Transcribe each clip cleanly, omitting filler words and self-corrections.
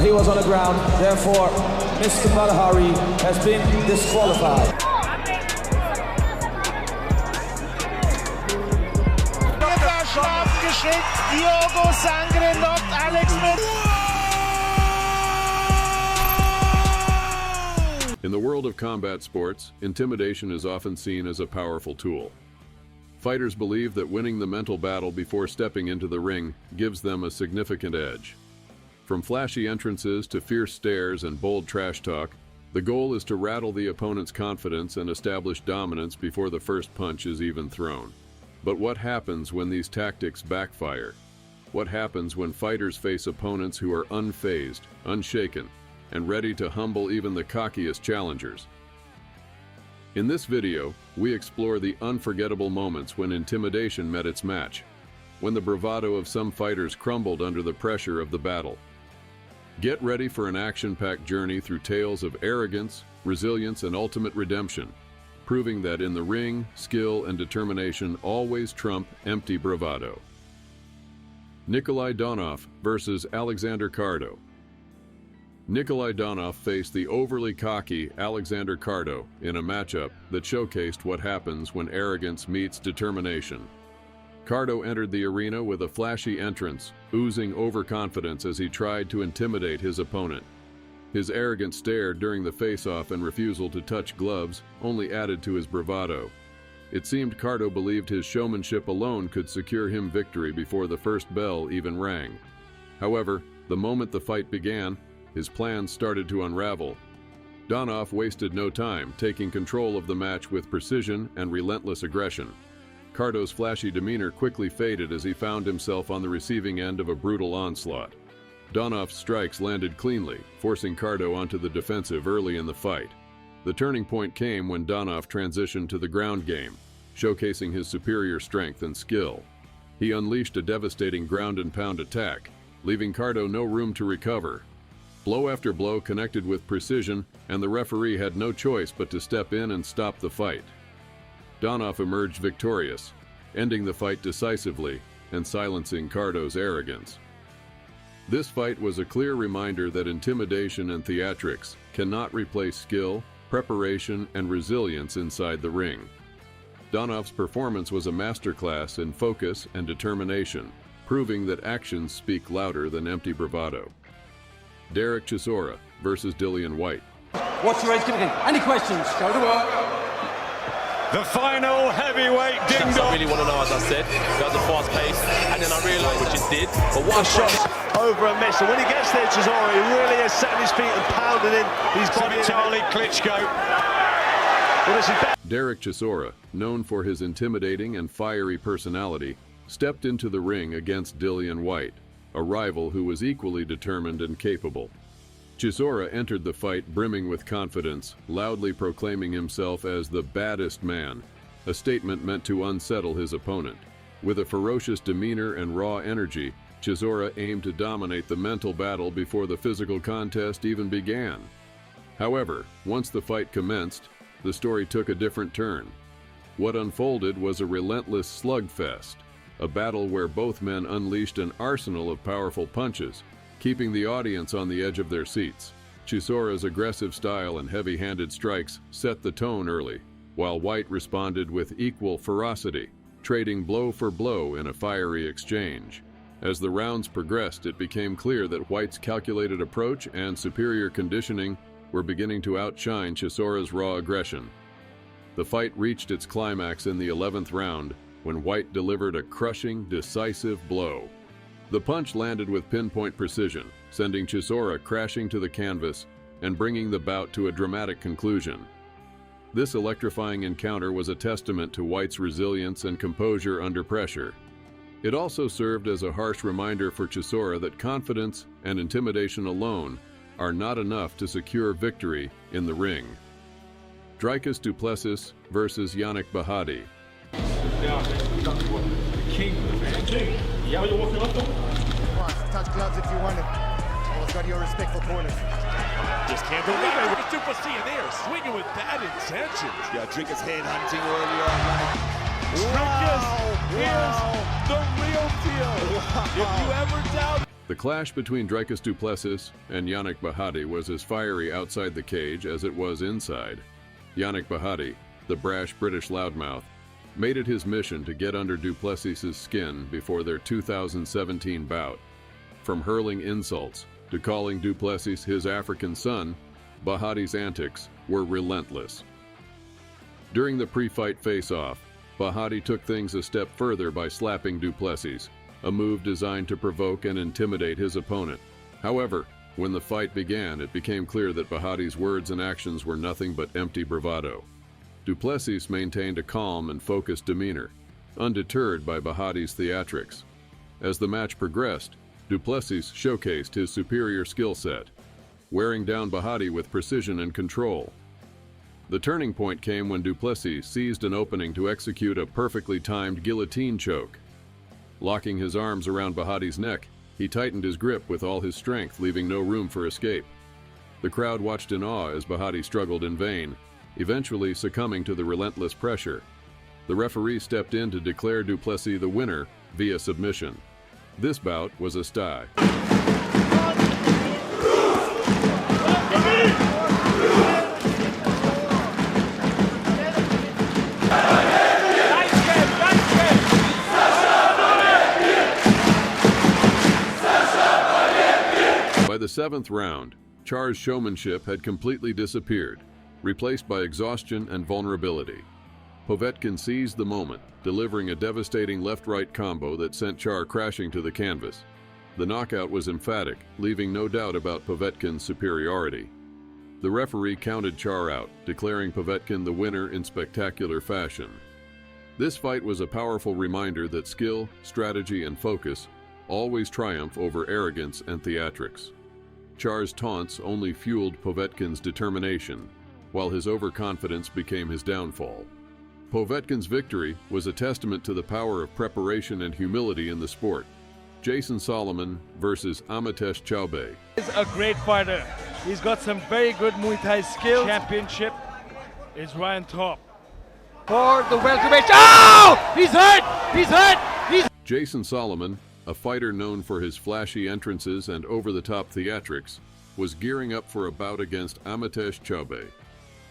he was on the ground. Therefore, Mr. Bahadi has been disqualified. Diogo Sangre knocked Alex In the world of combat sports, intimidation is often seen as a powerful tool. Fighters believe that winning the mental battle before stepping into the ring gives them a significant edge. From flashy entrances to fierce stares and bold trash talk, the goal is to rattle the opponent's confidence and establish dominance before the first punch is even thrown. But what happens when these tactics backfire? What happens when fighters face opponents who are unfazed, unshaken, and ready to humble even the cockiest challengers? In this video, we explore the unforgettable moments when intimidation met its match, when the bravado of some fighters crumbled under the pressure of the battle. Get ready for an action-packed journey through tales of arrogance, resilience, and ultimate redemption, proving that in the ring, skill and determination always trump empty bravado. Donov versus Alexander Cardo. Donov faced the overly cocky Alexander Cardo in a matchup that showcased what happens when arrogance meets determination. Cardo entered the arena with a flashy entrance, oozing overconfidence as he tried to intimidate his opponent. His arrogant stare during the face-off and refusal to touch gloves only added to his bravado. It seemed Cardo believed his showmanship alone could secure him victory before the first bell even rang. However, the moment the fight began, his plans started to unravel. Donov wasted no time, taking control of the match with precision and relentless aggression. Cardo's flashy demeanor quickly faded as he found himself on the receiving end of a brutal onslaught. Donov's strikes landed cleanly, forcing Cardo onto the defensive early in the fight. The turning point came when Donov transitioned to the ground game, showcasing his superior strength and skill. He unleashed a devastating ground-and-pound attack, leaving Cardo no room to recover. Blow after blow connected with precision, and the referee had no choice but to step in and stop the fight. Donov emerged victorious, ending the fight decisively and silencing Cardo's arrogance. This fight was a clear reminder that intimidation and theatrics cannot replace skill, preparation, and resilience inside the ring. Donov's performance was a masterclass in focus and determination, proving that actions speak louder than empty bravado. Chisora versus White. What's your age giving? Any questions? Go to work. The final heavyweight ding-dong. I really want to know, as I said, that was a fast pace, and then I realised which it did. But what a shot over a miss, and when he gets there, Chisora, he really is setting his feet and pounding in his body. Charlie Klitschko. Chisora, known for his intimidating and fiery personality, stepped into the ring against White, a rival who was equally determined and capable. Chisora entered the fight brimming with confidence, loudly proclaiming himself as the baddest man, a statement meant to unsettle his opponent. With a ferocious demeanor and raw energy, Chisora aimed to dominate the mental battle before the physical contest even began. However, once the fight commenced, the story took a different turn. What unfolded was a relentless slugfest, a battle where both men unleashed an arsenal of powerful punches, keeping the audience on the edge of their seats. Chisora's aggressive style and heavy-handed strikes set the tone early, while White responded with equal ferocity, trading blow for blow in a fiery exchange. As the rounds progressed, it became clear that White's calculated approach and superior conditioning were beginning to outshine Chisora's raw aggression. The fight reached its climax in the 11th round, when White delivered a crushing, decisive blow. The punch landed with pinpoint precision, sending Chisora crashing to the canvas and bringing the bout to a dramatic conclusion. This electrifying encounter was a testament to White's resilience and composure under pressure. It also served as a harsh reminder for Chisora that confidence and intimidation alone are not enough to secure victory in the ring. Duplesis versus Bahadi. Touch gloves if you want it. Always got your respectful corners. Just can't believe it. Duplesis in there, swinging with bad intentions. Yeah, Drinkus head hunting earlier on. Drinkus is the real deal. If you ever doubt. The clash between Duplesis and Bahadi was as fiery outside the cage as it was inside. Bahadi, the brash British loudmouth, made it his mission to get under Duplesis' skin before their 2017 bout. From hurling insults to calling Duplesis his African son, Bahadi's antics were relentless. During the pre-fight face-off, Bahadi took things a step further by slapping Duplesis, a move designed to provoke and intimidate his opponent. However, when the fight began, it became clear that Bahadi's words and actions were nothing but empty bravado. Duplesis maintained a calm and focused demeanor, undeterred by Bahadi's theatrics. As the match progressed, Duplesis showcased his superior skill set, wearing down Bahadi with precision and control. The turning point came when Duplesis seized an opening to execute a perfectly timed guillotine choke. Locking his arms around Bahadi's neck, he tightened his grip with all his strength, leaving no room for escape. The crowd watched in awe as Bahadi struggled in vain, eventually succumbing to the relentless pressure. The referee stepped in to declare Duplesis the winner via submission. This bout was a tie. By the 7th round, Char's showmanship had completely disappeared, replaced by exhaustion and vulnerability. Povetkin seized the moment, delivering a devastating left-right combo that sent Char crashing to the canvas. The knockout was emphatic, leaving no doubt about Povetkin's superiority. The referee counted Char out, declaring Povetkin the winner in spectacular fashion. This fight was a powerful reminder that skill, strategy, and focus always triumph over arrogance and theatrics. Char's taunts only fueled Povetkin's determination, while his overconfidence became his downfall. Povetkin's victory was a testament to the power of preparation and humility in the sport. Jason Solomon versus Amitesh Chave. He's a great fighter. He's got some very good Muay Thai skills. Championship is right on top. For the welterweight. Oh! He's hurt! He's hurt! Jason Solomon, a fighter known for his flashy entrances and over-the-top theatrics, was gearing up for a bout against Amitesh Chave.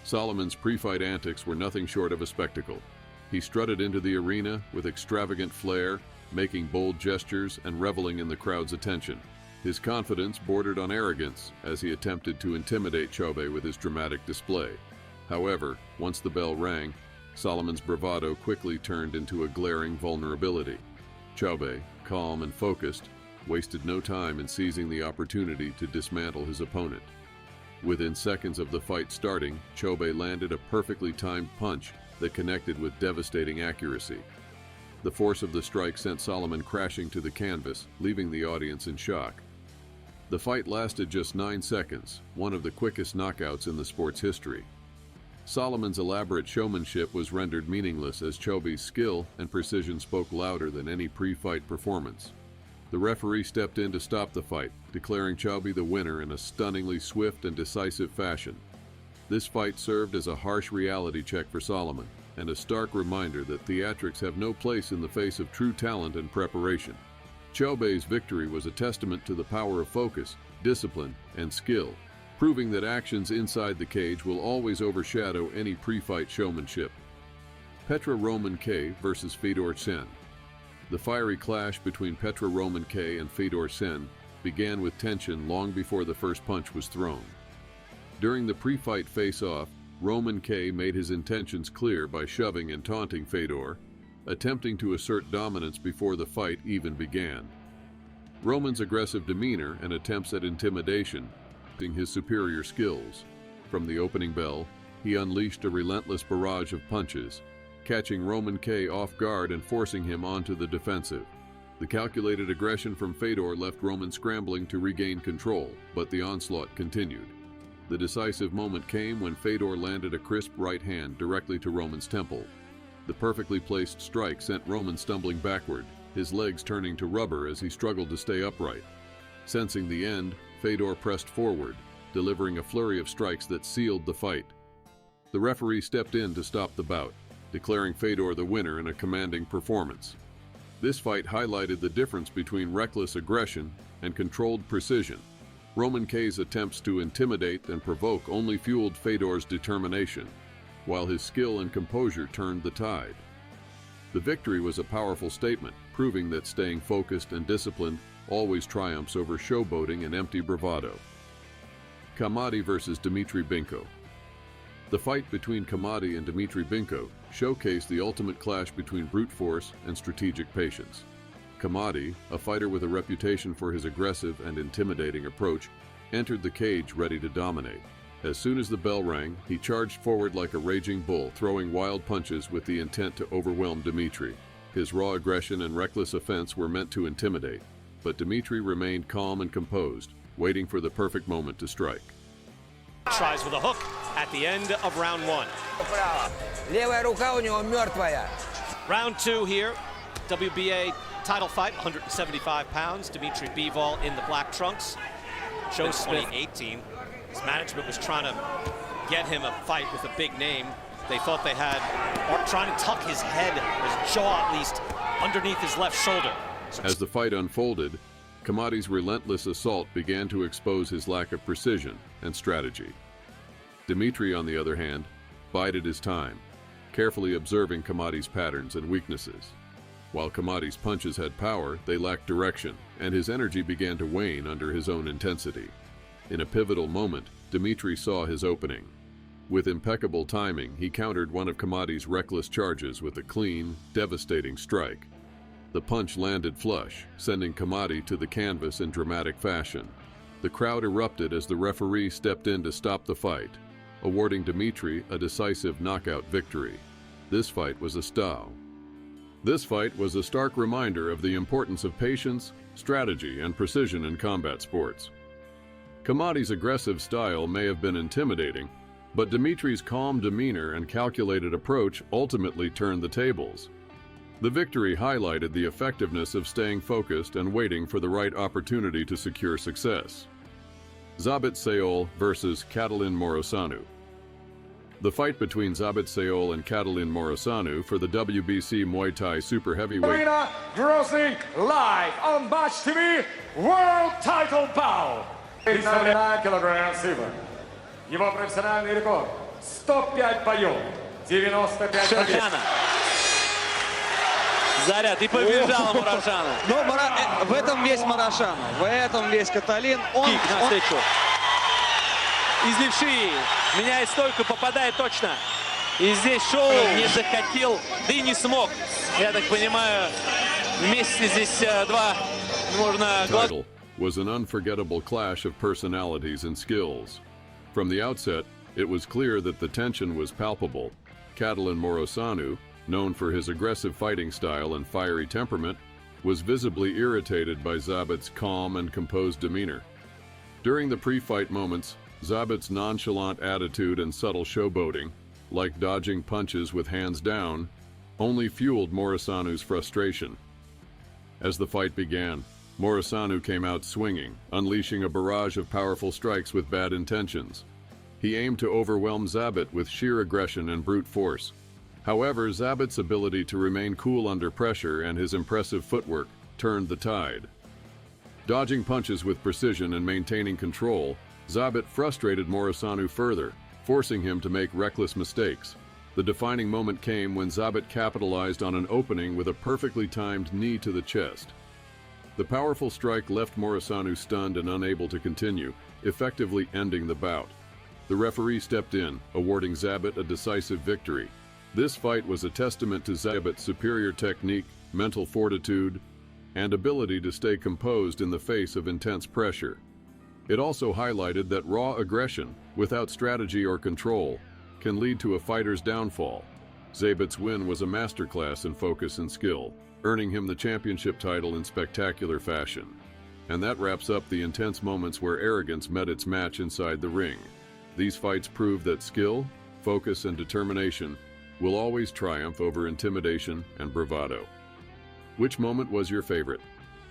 Solomon's pre-fight antics were nothing short of a spectacle. He strutted into the arena with extravagant flair, making bold gestures and reveling in the crowd's attention. His confidence bordered on arrogance as he attempted to intimidate Chave with his dramatic display. However, once the bell rang, Solomon's bravado quickly turned into a glaring vulnerability. Chave, calm and focused, wasted no time in seizing the opportunity to dismantle his opponent. Within seconds of the fight starting, Chave landed a perfectly timed punch that connected with devastating accuracy. The force of the strike sent Solomon crashing to the canvas, leaving the audience in shock. The fight lasted just 9 seconds, one of the quickest knockouts in the sport's history. Solomon's elaborate showmanship was rendered meaningless as Chave's skill and precision spoke louder than any pre-fight performance. The referee stepped in to stop the fight, declaring Chave the winner in a stunningly swift and decisive fashion. This fight served as a harsh reality check for Solomon, and a stark reminder that theatrics have no place in the face of true talent and preparation. Chave's victory was a testament to the power of focus, discipline, and skill, proving that actions inside the cage will always overshadow any pre-fight showmanship. Petra Roman K versus Fedor Sen. The fiery clash between Petra Roman K and Fedor Sen began with tension long before the first punch was thrown. During the pre-fight face-off, Roman K made his intentions clear by shoving and taunting Fedor, attempting to assert dominance before the fight even began. Roman's aggressive demeanor and attempts at intimidation his superior skills. From the opening bell, he unleashed a relentless barrage of punches, catching Roman K off guard and forcing him onto the defensive. The calculated aggression from Fedor left Roman scrambling to regain control, but the onslaught continued. The decisive moment came when Fedor landed a crisp right hand directly to Roman's temple. The perfectly placed strike sent Roman stumbling backward, his legs turning to rubber as he struggled to stay upright. Sensing the end, Fedor pressed forward, delivering a flurry of strikes that sealed the fight. The referee stepped in to stop the bout, declaring Fedor the winner in a commanding performance. This fight highlighted the difference between reckless aggression and controlled precision. Roman K's attempts to intimidate and provoke only fueled Fedor's determination, while his skill and composure turned the tide. The victory was a powerful statement, proving that staying focused and disciplined always triumphs over showboating and empty bravado. Kamadi versus Dmitry Binko. The fight between Kamadi and Dmitry Binko showcased the ultimate clash between brute force and strategic patience. Kamadi, a fighter with a reputation for his aggressive and intimidating approach, entered the cage ready to dominate. As soon as the bell rang, he charged forward like a raging bull, throwing wild punches with the intent to overwhelm Dmitry. His raw aggression and reckless offense were meant to intimidate, but Dmitry remained calm and composed, waiting for the perfect moment to strike. Tries with a hook at the end of round one. Round two here, WBA title fight, 175 pounds. Dmitry Bivol in the black trunks. Shows 2018. His management was trying to get him a fight with a big name. They thought they had, or trying to tuck his head, his jaw at least, underneath his left shoulder. As the fight unfolded, Kamadi's relentless assault began to expose his lack of precision and strategy. Dmitry, on the other hand, bided his time, carefully observing Kamadi's patterns and weaknesses. While Kamadi's punches had power, they lacked direction, and his energy began to wane under his own intensity. In a pivotal moment, Dmitry saw his opening. With impeccable timing, he countered one of Kamadi's reckless charges with a clean, devastating strike. The punch landed flush, sending Kamadi to the canvas in dramatic fashion. The crowd erupted as the referee stepped in to stop the fight, awarding Dmitry a decisive knockout victory. This fight was a stark reminder of the importance of patience, strategy, and precision in combat sports. Kamadi's aggressive style may have been intimidating, but Dmitry's calm demeanor and calculated approach ultimately turned the tables. The victory highlighted the effectiveness of staying focused and waiting for the right opportunity to secure success. Zabit versus Catalin Morosanu. The fight between Zabit and Catalin Morosanu for the WBC Muay Thai Super Heavyweight Grossing live on Match TV World Title Bout. 31 килограмм сыва. Его профессиональный рекорд 105 боев, 95 побед. Заряд, и побежал Morosanu. Но в этом весь Morosanu, в этом весь Каталин. Он навстречу. Из левши меняет стойку, попадает точно. И здесь шоу не захотел, да и не смог. Я так понимаю, вместе здесь два можно... was an unforgettable clash of personalities and skills. From the outset, it was clear that the tension was palpable. Catalin Morosanu, known for his aggressive fighting style and fiery temperament, was visibly irritated by Zabit's calm and composed demeanor. During the pre-fight moments, Zabit's nonchalant attitude and subtle showboating, like dodging punches with hands down, only fueled Morosanu's frustration. As the fight began, Morosanu came out swinging, unleashing a barrage of powerful strikes with bad intentions. He aimed to overwhelm Zabit with sheer aggression and brute force. However, Zabit's ability to remain cool under pressure and his impressive footwork turned the tide. Dodging punches with precision and maintaining control, Zabit frustrated Morosanu further, forcing him to make reckless mistakes. The defining moment came when Zabit capitalized on an opening with a perfectly timed knee to the chest. The powerful strike left Morosanu stunned and unable to continue, effectively ending the bout. The referee stepped in, awarding Zabit a decisive victory. This fight was a testament to Zabit's superior technique, mental fortitude, and ability to stay composed in the face of intense pressure. It also highlighted that raw aggression, without strategy or control, can lead to a fighter's downfall. Zabit's win was a masterclass in focus and skill, earning him the championship title in spectacular fashion. And that wraps up the intense moments where arrogance met its match inside the ring. These fights prove that skill, focus, and determination will always triumph over intimidation and bravado. Which moment was your favorite?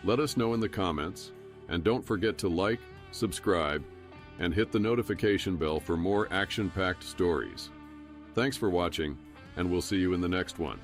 Let us know in the comments, and don't forget to like, subscribe, and hit the notification bell for more action-packed stories. Thanks for watching, and we'll see you in the next one.